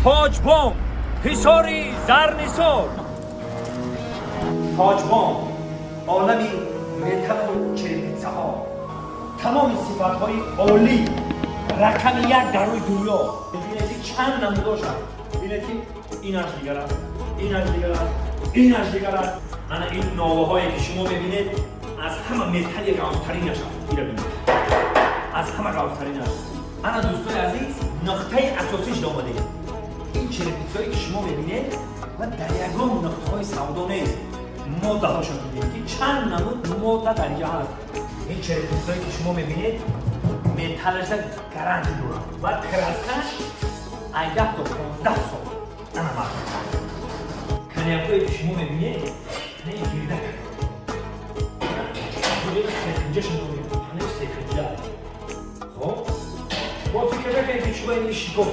تاج بام حصاری زرنسار. تاج بام عالمی متل و چریپیتزه ها، تمام صفت های عالی رقم یک در روی دنیا. ببینید چند نمودار شد. ببینید اینش دیگر است، اینش دیگر است، اینش دیگر است. انا این ناوه هایی که شما ببینید از همه متل قوی‌ترین است. اینو ببینید از همه قوی‌ترین است. انا دوستای عزیز نقطه اساسیش آمده این چریپیتزایی که شما ببینید و در یگان نقطه های سودا نیست، ماده هاشون ببینید که چند نمود ماده در اینجا هست. این چریپیتزایی که شما ببینید متلش گارانتی داره و کراسکش 18 تا 15 سال انا معلوم. کنیاکایی که شما ببینید نه گیرده کنید سکنجه شما ببینید کنید سکنجه. خب با فکر بکنید که شما این شکوفه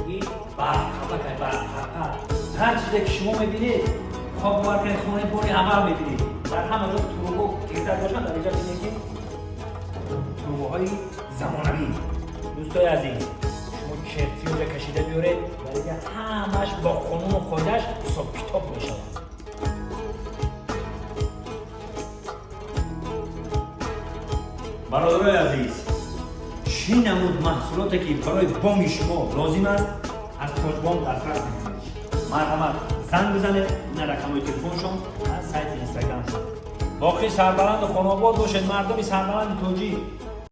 این برخطه هر چیزی که شما ببینید خواب بارکن خونه بوری همه ببینید در همه جا تروبو گیرده باشن در اینجا ببینید که تروبوهای زمانوی. دوستای عزیز شما کرتی رو کشیده بیارید ولی همش با قانون و قاعده‌اش حساب کتاب میشه. برادرای عزیز چی نمود محصولاتی که برای بام شما لازم است از تاج بام دسترس میکنید. مرحمت زنگ بزنید نه رقم‌های تلفنشون نه سایت اینستاگرامشون. باقی سربلند خانواباد باشید مردم سربلند توجی.